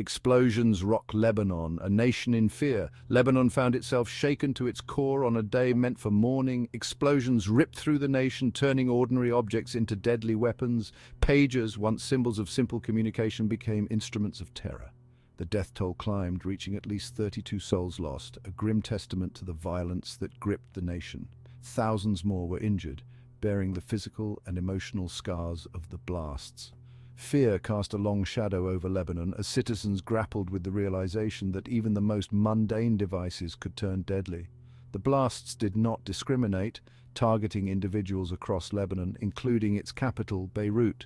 Explosions rock Lebanon, a nation in fear. Lebanon found itself shaken to its core on a day meant for mourning. Explosions ripped through the nation, turning ordinary objects into deadly weapons. Pagers, once symbols of simple communication, became instruments of terror. The death toll climbed, reaching at least 32 souls lost, a grim testament to the violence that gripped the nation. Thousands more were injured, bearing the physical and emotional scars of the blasts. Fear cast a long shadow over Lebanon as citizens grappled with the realization that even the most mundane devices could turn deadly. The blasts did not discriminate, targeting individuals across Lebanon, including its capital, Beirut.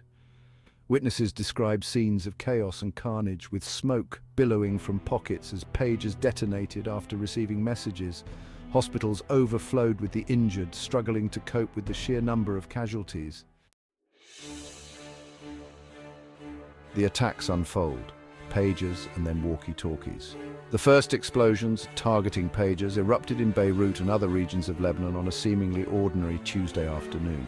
Witnesses described scenes of chaos and carnage, with smoke billowing from pockets as pagers detonated after receiving messages. Hospitals overflowed with the injured, struggling to cope with the sheer number of casualties. The attacks unfold, pagers and then walkie-talkies. The first explosions, targeting pagers, erupted in Beirut and other regions of Lebanon on a seemingly ordinary Tuesday afternoon.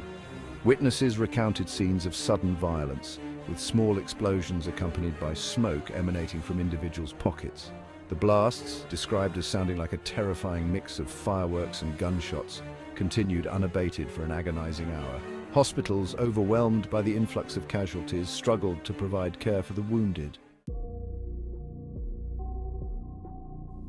Witnesses recounted scenes of sudden violence, with small explosions accompanied by smoke emanating from individuals' pockets. The blasts, described as sounding like a terrifying mix of fireworks and gunshots, continued unabated for an agonizing hour. Hospitals, overwhelmed by the influx of casualties, struggled to provide care for the wounded.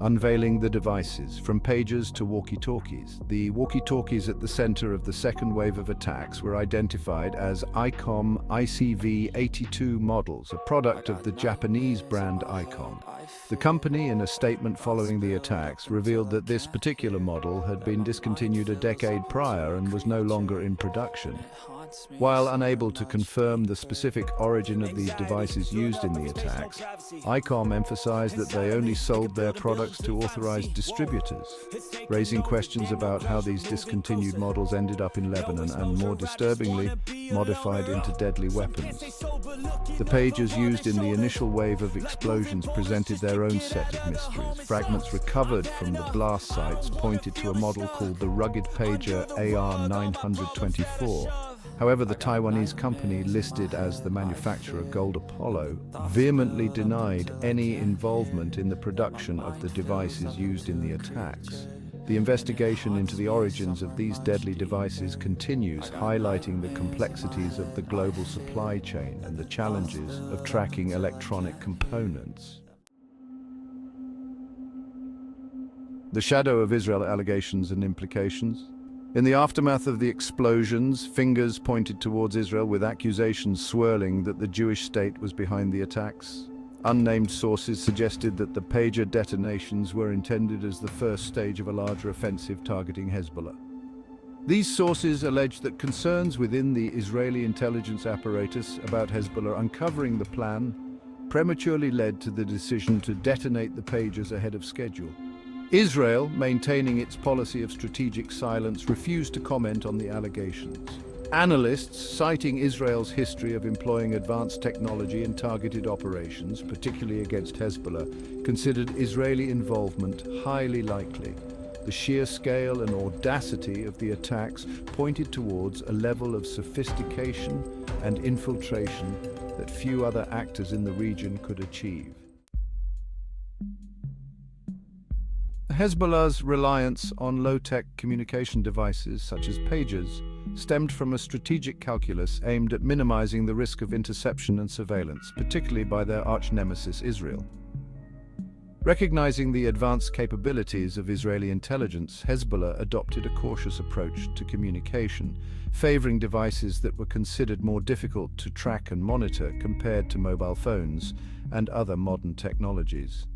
Unveiling the devices, from pagers to walkie-talkies. The walkie-talkies at the center of the second wave of attacks were identified as Icom ICV-82 models, a product of the Japanese brand Icom. The company, in a statement following the attacks, revealed that this particular model had been discontinued a decade prior and was no longer in production. While unable to confirm the specific origin of these devices used in the attacks, Icom emphasized that they only sold their products to authorized distributors, raising questions about how these discontinued models ended up in Lebanon and, more disturbingly, modified into deadly weapons. The pagers used in the initial wave of explosions presented their own set of mysteries. Fragments recovered from the blast sites pointed to a model called the rugged pager AR-924. However, the Taiwanese company, listed as the manufacturer Gold Apollo, vehemently denied any involvement in the production of the devices used in the attacks. The investigation into the origins of these deadly devices continues, highlighting the complexities of the global supply chain and the challenges of tracking electronic components. The shadow of Israel allegations and implications. In the aftermath of the explosions, fingers pointed towards Israel, with accusations swirling that the Jewish state was behind the attacks. Unnamed sources suggested that the pager detonations were intended as the first stage of a larger offensive targeting Hezbollah. These sources alleged that concerns within the Israeli intelligence apparatus about Hezbollah uncovering the plan prematurely led to the decision to detonate the pagers ahead of schedule. Israel, maintaining its policy of strategic silence, refused to comment on the allegations. Analysts, citing Israel's history of employing advanced technology in targeted operations, particularly against Hezbollah, considered Israeli involvement highly likely. The sheer scale and audacity of the attacks pointed towards a level of sophistication and infiltration that few other actors in the region could achieve. Hezbollah's reliance on low-tech communication devices, such as pagers, stemmed from a strategic calculus aimed at minimizing the risk of interception and surveillance, particularly by their arch-nemesis Israel. Recognizing the advanced capabilities of Israeli intelligence, Hezbollah adopted a cautious approach to communication, favoring devices that were considered more difficult to track and monitor compared to mobile phones and other modern technologies.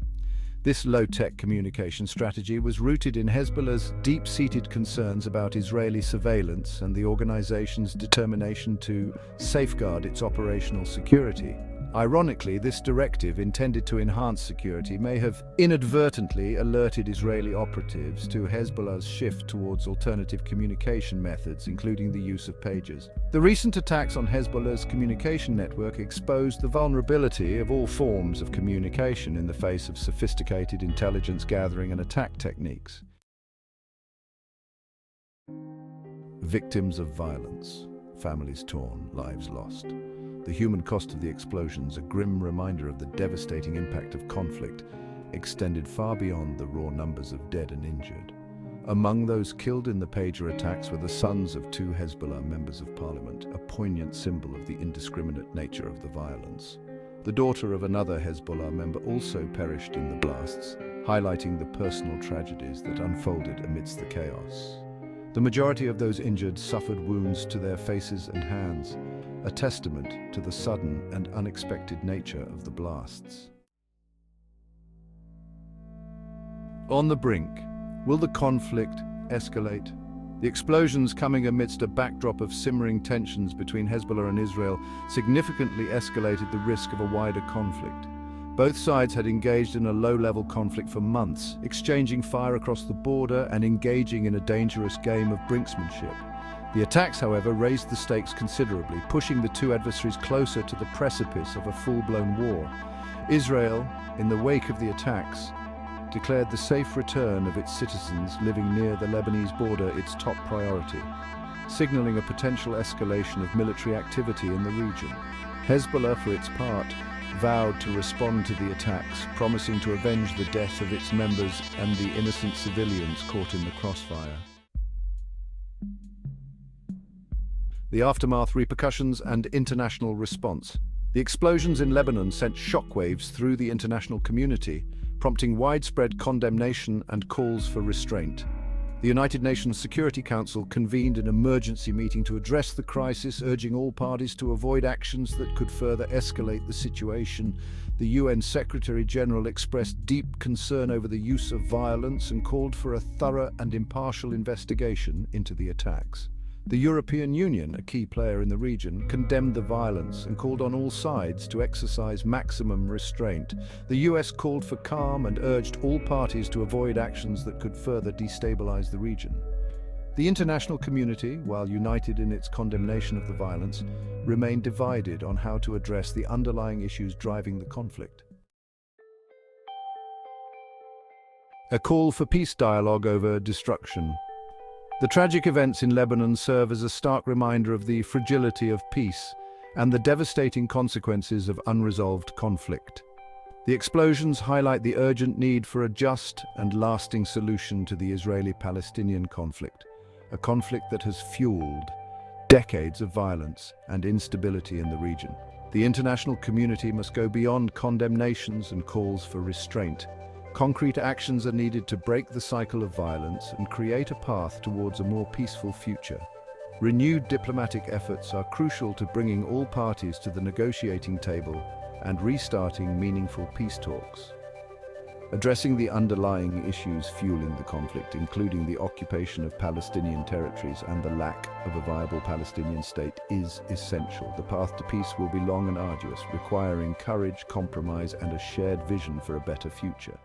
This low-tech communication strategy was rooted in Hezbollah's deep-seated concerns about Israeli surveillance and the organization's determination to safeguard its operational security. Ironically, this directive, intended to enhance security, may have inadvertently alerted Israeli operatives to Hezbollah's shift towards alternative communication methods, including the use of pagers. The recent attacks on Hezbollah's communication network exposed the vulnerability of all forms of communication in the face of sophisticated intelligence gathering and attack techniques. Victims of violence, families torn, lives lost. The human cost of the explosions, a grim reminder of the devastating impact of conflict, extended far beyond the raw numbers of dead and injured. Among those killed in the pager attacks were the sons of two Hezbollah members of parliament, a poignant symbol of the indiscriminate nature of the violence. The daughter of another Hezbollah member also perished in the blasts, highlighting the personal tragedies that unfolded amidst the chaos. The majority of those injured suffered wounds to their faces and hands, a testament to the sudden and unexpected nature of the blasts. On the brink, will the conflict escalate? The explosions coming amidst a backdrop of simmering tensions between Hezbollah and Israel significantly escalated the risk of a wider conflict. Both sides had engaged in a low-level conflict for months, exchanging fire across the border and engaging in a dangerous game of brinksmanship. The attacks, however, raised the stakes considerably, pushing the two adversaries closer to the precipice of a full-blown war. Israel, in the wake of the attacks, declared the safe return of its citizens living near the Lebanese border its top priority, signaling a potential escalation of military activity in the region. Hezbollah, for its part, vowed to respond to the attacks, promising to avenge the death of its members and the innocent civilians caught in the crossfire. The aftermath, repercussions, and international response. The explosions in Lebanon sent shockwaves through the international community, prompting widespread condemnation and calls for restraint. The United Nations Security Council convened an emergency meeting to address the crisis, urging all parties to avoid actions that could further escalate the situation. The UN Secretary-General expressed deep concern over the use of violence and called for a thorough and impartial investigation into the attacks. The European Union, a key player in the region, condemned the violence and called on all sides to exercise maximum restraint. The US called for calm and urged all parties to avoid actions that could further destabilize the region. The international community, while united in its condemnation of the violence, remained divided on how to address the underlying issues driving the conflict. A call for peace dialogue over destruction. The tragic events in Lebanon serve as a stark reminder of the fragility of peace and the devastating consequences of unresolved conflict. The explosions highlight the urgent need for a just and lasting solution to the Israeli-Palestinian conflict, a conflict that has fueled decades of violence and instability in the region. The international community must go beyond condemnations and calls for restraint. Concrete actions are needed to break the cycle of violence and create a path towards a more peaceful future. Renewed diplomatic efforts are crucial to bringing all parties to the negotiating table and restarting meaningful peace talks. Addressing the underlying issues fueling the conflict, including the occupation of Palestinian territories and the lack of a viable Palestinian state, is essential. The path to peace will be long and arduous, requiring courage, compromise, and a shared vision for a better future.